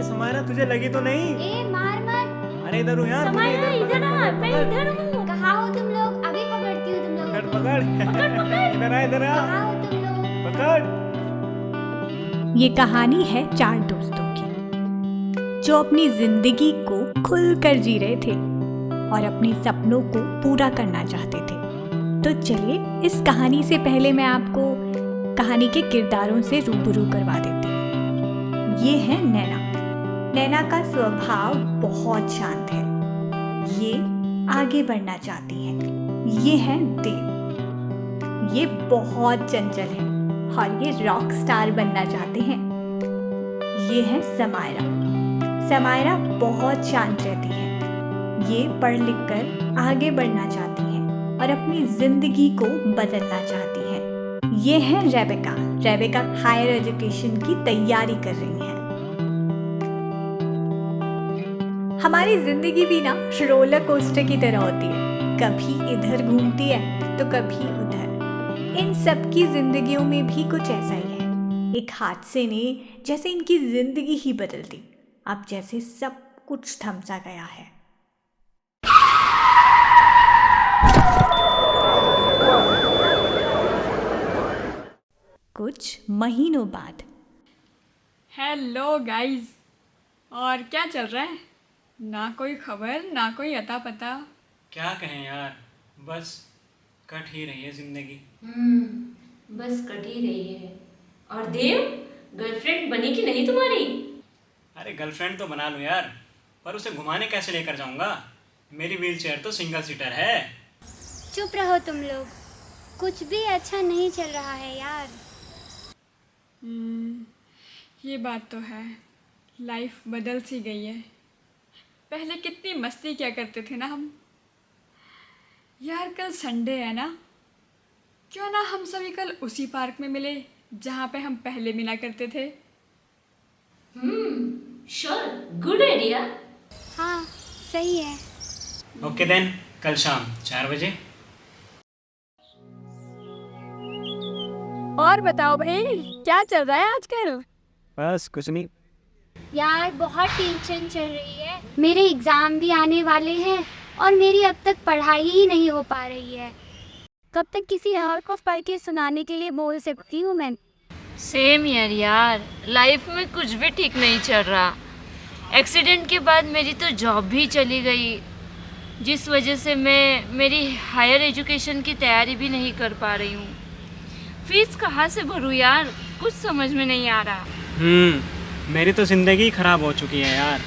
समायरा तुझे लगी तो नहीं? ए मार मत। अरे इधर हूँ यार। समायरा इधर आ, मैं इधर हूँ। कहाँ हो तुम लोग? अभी पकड़ती हूँ तुम लोग। पकड़ पकड़। इधर आ इधर आ। कहाँ हो तुम लोग? पकड़। ये कहानी है 4 दोस्तों की जो अपनी जिंदगी को खुलकर जी रहे थे और अपने सपनों को पूरा करना चाहते थे। तो चलिए इस कहानी से पहले मैं आपको कहानी के किरदारों से रूबरू करवा देती हूँ। ये है नैना। नैना का स्वभाव बहुत शांत है। ये आगे बढ़ना चाहती है। ये है देव। ये बहुत चंचल है और ये रॉक स्टार बनना चाहते हैं। ये है समायरा। समायरा बहुत शांत रहती है। ये पढ़ लिख कर आगे बढ़ना चाहती है और अपनी जिंदगी को बदलना चाहती है। ये है रेबेका। रेबेका हायर एजुकेशन की तैयारी कर रही है। हमारी जिंदगी भी ना रोलर कोस्टर की तरह होती है। कभी इधर घूमती है तो कभी उधर। इन सब की जिंदगियों में भी कुछ ऐसा ही है। एक हादसे ने जैसे इनकी जिंदगी ही बदल दी। अब जैसे सब कुछ थम सा गया है। कुछ महीनों बाद। हेलो गाइस, और क्या चल रहा है? ना कोई खबर, ना कोई अता पता। क्या कहें यार, बस कट ही रही है जिंदगी। बस कट ही रही है। और देव, गर्लफ्रेंड बनी कि नहीं तुम्हारी? अरे गर्लफ्रेंड तो बना लूँ यार, पर उसे घुमाने कैसे लेकर जाऊंगा? मेरी व्हीलचेयर तो सिंगल सीटर है। चुप रहो तुम लोग। कुछ भी अच्छा नहीं चल रहा है यार। ये बात तो है। लाइफ बदल सी गई है। पहले कितनी मस्ती किया करते थे ना हम। यार कल संडे है ना, क्यों ना हम सभी कल उसी पार्क में मिले जहाँ पे हम पहले मिला करते थे। Sure, good idea. हाँ सही है। ओके देन, कल शाम 4 बजे। और बताओ भाई, क्या चल रहा है आजकल? बस कुछ नहीं। यार बहुत टेंशन चल रही है। मेरे एग्जाम भी आने वाले हैं और मेरी अब तक पढ़ाई ही नहीं हो पा रही है। कब तक किसी और को पढ़ के सुनाने के लिए बोल सकती हूँ मैं? सेम यार, लाइफ में कुछ भी ठीक नहीं चल रहा। एक्सीडेंट के बाद मेरी तो जॉब भी चली गई, जिस वजह से मैं मेरी हायर एजुकेशन की तैयारी भी नहीं कर पा रही हूँ। फीस कहाँ से भरूँ यार, कुछ समझ में नहीं आ रहा। मेरी तो ज़िंदगी ख़राब हो चुकी है यार।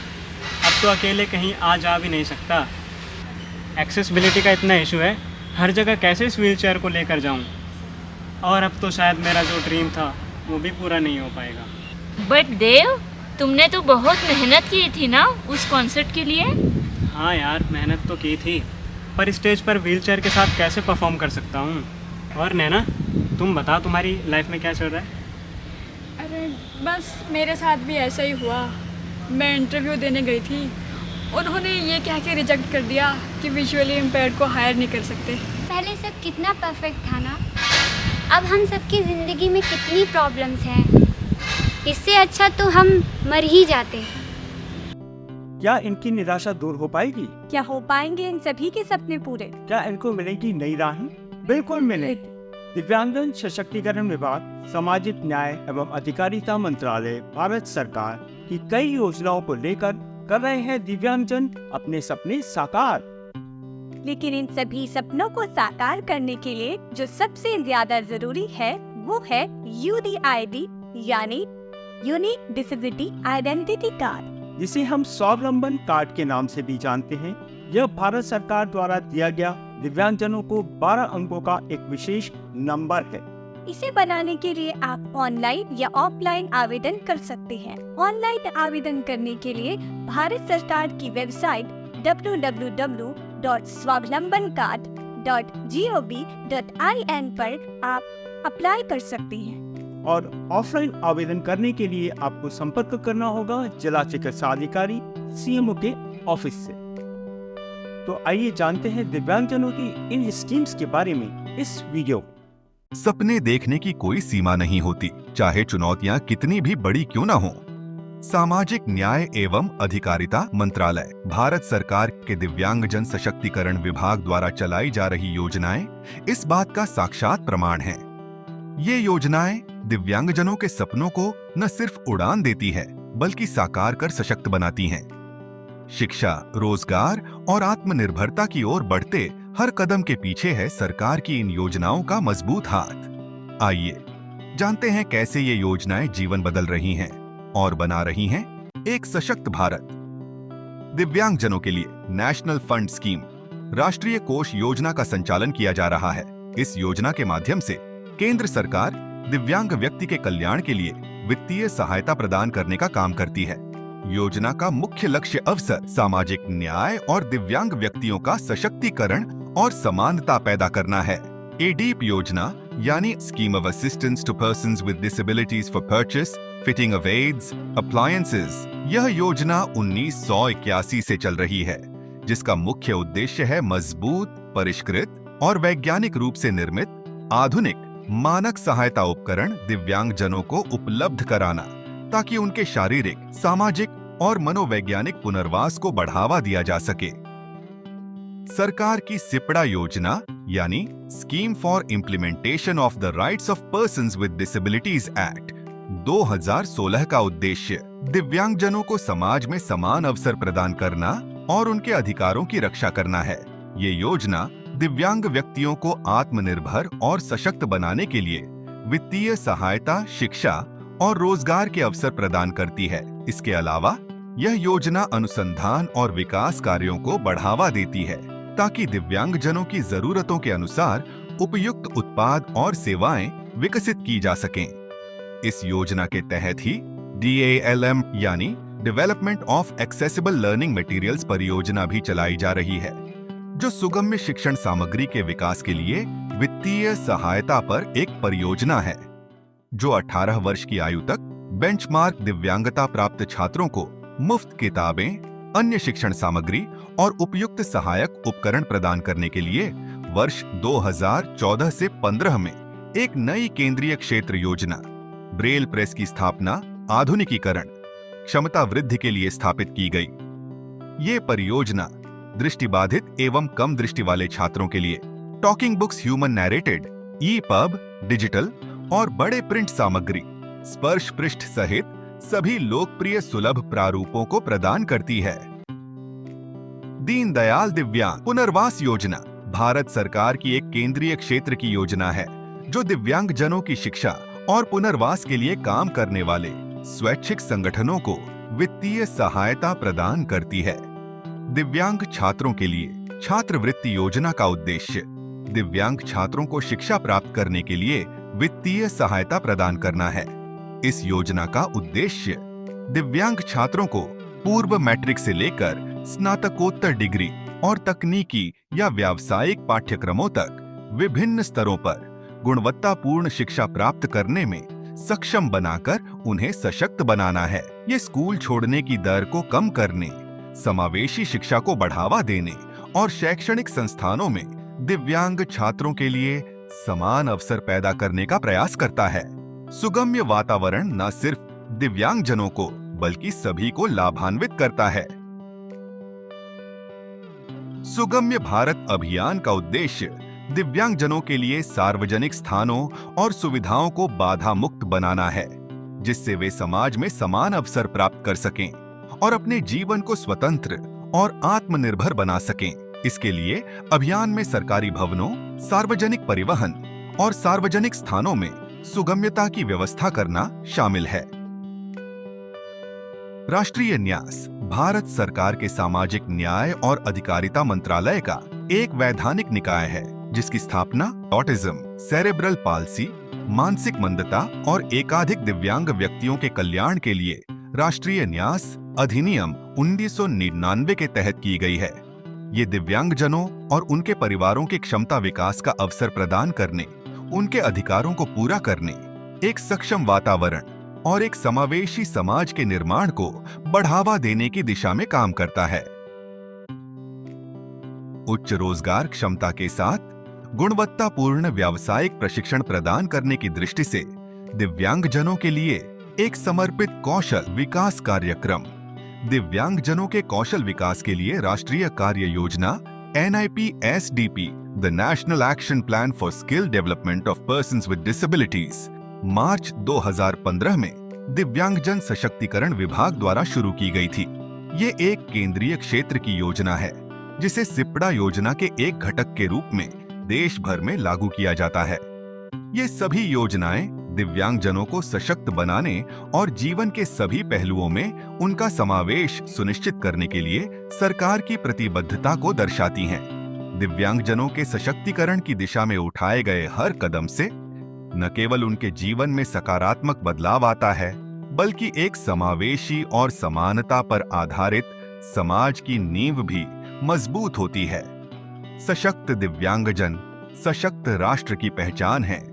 अब तो अकेले कहीं आ जा भी नहीं सकता। एक्सेसिबिलिटी का इतना इशू है, हर जगह कैसे इस व्हीलचेयर को लेकर जाऊं? और अब तो शायद मेरा जो ड्रीम था वो भी पूरा नहीं हो पाएगा। बट देव, तुमने तो बहुत मेहनत की थी ना उस कॉन्सर्ट के लिए। हाँ यार, मेहनत तो की थी, पर स्टेज पर व्हीलचेयर के साथ कैसे परफॉर्म कर सकता हूँ? और नैना, तुम बताओ तुम्हारी लाइफ में क्या चल रहा है? अरे बस मेरे साथ भी ऐसा ही हुआ। मैं इंटरव्यू देने गई थी, उन्होंने ये कह के रिजेक्ट कर दिया कि विजुअली इम्पेयर्ड को हायर नहीं कर सकते। पहले सब कितना परफेक्ट था ना। अब हम सबकी ज़िंदगी में कितनी प्रॉब्लम्स हैं। इससे अच्छा तो हम मर ही जाते। क्या इनकी निराशा दूर हो पाएगी? क्या हो पाएंगे इन सभी के सपने पूरे? क्या इनको मिलेगी नई राहें? बिल्कुल मिलेगी। दिव्यांगजन सशक्तिकरण विभाग, सामाजिक न्याय एवं अधिकारिता मंत्रालय, भारत सरकार की कई योजनाओं को लेकर कर रहे हैं दिव्यांगजन अपने सपने साकार। लेकिन इन सभी सपनों को साकार करने के लिए जो सबसे ज्यादा जरूरी है वो है UDID, यानी यूनिक डिसेबिलिटी आइडेंटिटी कार्ड, जिसे हम स्वावलंबन कार्ड के नाम से भी जानते हैं। यह भारत सरकार द्वारा दिया गया दिव्यांगजनों को 12 अंकों का एक विशेष नंबर है। इसे बनाने के लिए आप ऑनलाइन या ऑफलाइन आवेदन कर सकते हैं। ऑनलाइन आवेदन करने के लिए भारत सरकार की वेबसाइट www.swavlambancard.gov.in पर आप अप्लाई कर सकते हैं। और ऑफलाइन आवेदन करने के लिए आपको संपर्क करना होगा जिला चिकित्सा अधिकारी CMO के ऑफिस से। तो आइए जानते हैं दिव्यांगजनों की इन स्कीम्स के बारे में इस वीडियो। सपने देखने की कोई सीमा नहीं होती, चाहे चुनौतियां कितनी भी बड़ी क्यों ना हो। सामाजिक न्याय एवं अधिकारिता मंत्रालय भारत सरकार के दिव्यांगजन सशक्तिकरण विभाग द्वारा चलाई जा रही योजनाएं इस बात का साक्षात प्रमाण हैं। ये योजनाएं दिव्यांगजनों के सपनों को न सिर्फ उड़ान देती है बल्कि साकार कर सशक्त बनाती हैं। शिक्षा, रोजगार और आत्मनिर्भरता की ओर बढ़ते हर कदम के पीछे है सरकार की इन योजनाओं का मजबूत हाथ। आइए जानते हैं कैसे ये योजनाएं जीवन बदल रही हैं और बना रही हैं एक सशक्त भारत। दिव्यांगजनों के लिए नेशनल फंड स्कीम राष्ट्रीय कोष योजना का संचालन किया जा रहा है। इस योजना के माध्यम से केंद्र सरकार दिव्यांग व्यक्ति के कल्याण के लिए वित्तीय सहायता प्रदान करने का काम करती है। योजना का मुख्य लक्ष्य अवसर, सामाजिक न्याय और दिव्यांग व्यक्तियों का सशक्तिकरण और समानता पैदा करना है। एडीप योजना यानी scheme of assistance to persons with disabilities for purchase, fitting of aids, appliances, यह योजना 1981 से चल रही है, जिसका मुख्य उद्देश्य है मजबूत, परिष्कृत और वैज्ञानिक रूप से निर्मित आधुनिक मानक सहायता उपकरण दिव्यांगजनों को उपलब्ध कराना, ताकि उनके शारीरिक, सामाजिक और मनोवैज्ञानिक पुनर्वास को बढ़ावा दिया जा सके। सरकार की सिपड़ा योजना यानी scheme for implementation of the rights of persons with disabilities act 2016 का उद्देश्य दिव्यांगजनों को समाज में समान अवसर प्रदान करना और उनके अधिकारों की रक्षा करना है। ये योजना दिव्यांग व्यक्तियों को आत्मनिर्भर और सशक्त बनाने के लिए वित्तीय सहायता, शिक्षा और रोजगार के अवसर प्रदान करती है। इसके अलावा यह योजना अनुसंधान और विकास कार्यों को बढ़ावा देती है, ताकि दिव्यांगजनों की जरूरतों के अनुसार उपयुक्त उत्पाद और सेवाएं विकसित की जा सकें। इस योजना के तहत ही DALM यानी development of accessible learning materials परियोजना भी चलाई जा रही है, जो सुगम्य शिक्षण सामग्री के विकास के लिए वित्तीय सहायता पर एक परियोजना है, जो 18 वर्ष की आयु तक बेंचमार्क दिव्यांगता प्राप्त छात्रों को मुफ्त किताबें, अन्य शिक्षण सामग्री और उपयुक्त सहायक उपकरण प्रदान करने के लिए वर्ष 2014 से 15 में एक नई केंद्रीय क्षेत्र योजना ब्रेल प्रेस की स्थापना, आधुनिकीकरण, क्षमता वृद्धि के लिए स्थापित की गई। ये परियोजना दृष्टिबाधित एवं कम दृष्टि वाले छात्रों के लिए talking books, human narrated, EPUB, digital और बड़े प्रिंट सामग्री, स्पर्श पृष्ठ सहित सभी लोकप्रिय सुलभ प्रारूपों को प्रदान करती है। दीनदयाल दिव्यांग पुनर्वास योजना भारत सरकार की एक केंद्रीय क्षेत्र की योजना है, जो दिव्यांगजनों की शिक्षा और पुनर्वास के लिए काम करने वाले स्वैच्छिक संगठनों को वित्तीय सहायता प्रदान करती है। दिव्यांग छात्रों के लिए छात्रवृत्ति योजना का उद्देश्य दिव्यांग छात्रों को शिक्षा प्राप्त करने के लिए वित्तीय सहायता प्रदान करना है। इस योजना का उद्देश्य दिव्यांग छात्रों को पूर्व मैट्रिक से लेकर स्नातकोत्तर डिग्री और तकनीकी या व्यावसायिक पाठ्यक्रमों तक विभिन्न स्तरों पर गुणवत्तापूर्ण शिक्षा प्राप्त करने में सक्षम बनाकर उन्हें सशक्त बनाना है। ये स्कूल छोड़ने की दर को कम करने, समावेशी शिक्षा को बढ़ावा देने और शैक्षणिक संस्थानों में दिव्यांग छात्रों के लिए समान अवसर पैदा करने का प्रयास करता है। सुगम्य वातावरण न सिर्फ दिव्यांगजनों को बल्कि सभी को लाभान्वित करता है। सुगम्य भारत अभियान का उद्देश्य दिव्यांगजनों के लिए सार्वजनिक स्थानों और सुविधाओं को बाधा मुक्त बनाना है, जिससे वे समाज में समान अवसर प्राप्त कर सकें और अपने जीवन को स्वतंत्र और आत्मनिर्भर बना सकें। इसके लिए अभियान में सरकारी भवनों, सार्वजनिक परिवहन और सार्वजनिक स्थानों में सुगम्यता की व्यवस्था करना शामिल है। राष्ट्रीय न्यास भारत सरकार के सामाजिक न्याय और अधिकारिता मंत्रालय का एक वैधानिक निकाय है, जिसकी स्थापना ऑटिज्म, सेरेब्रल पाल्सी, मानसिक मंदता और एकाधिक दिव्यांग व्यक्तियों के कल्याण के लिए राष्ट्रीय न्यास अधिनियम 1999 के तहत की गई है। ये दिव्यांगजनों और उनके परिवारों के क्षमता विकास का अवसर प्रदान करने, उनके अधिकारों को पूरा करने, एक सक्षम वातावरण और एक समावेशी समाज के निर्माण को बढ़ावा देने की दिशा में काम करता है। उच्च रोजगार क्षमता के साथ गुणवत्तापूर्ण व्यावसायिक प्रशिक्षण प्रदान करने की दृष्टि से दिव्यांगजनों के लिए एक समर्पित कौशल विकास कार्यक्रम। दिव्यांगजनों के कौशल विकास के लिए राष्ट्रीय कार्य योजना NIP-SDP, the national action plan for skill development of persons with disabilities, March 2015 में दिव्यांगजन सशक्तिकरण विभाग द्वारा शुरू की गई थी। ये एक केंद्रीय क्षेत्र की योजना है जिसे सिपड़ा योजना के एक घटक के रूप में देश भर में लागू किया जाता है। ये सभी योजनाएं दिव्यांगजनों को सशक्त बनाने और जीवन के सभी पहलुओं में उनका समावेश सुनिश्चित करने के लिए सरकार की प्रतिबद्धता को दर्शाती हैं। दिव्यांगजनों के सशक्तिकरण की दिशा में उठाए गए हर कदम से न केवल उनके जीवन में सकारात्मक बदलाव आता है, बल्कि एक समावेशी और समानता पर आधारित समाज की नींव भी मजबूत होती है। सशक्त दिव्यांगजन सशक्त राष्ट्र की पहचान है।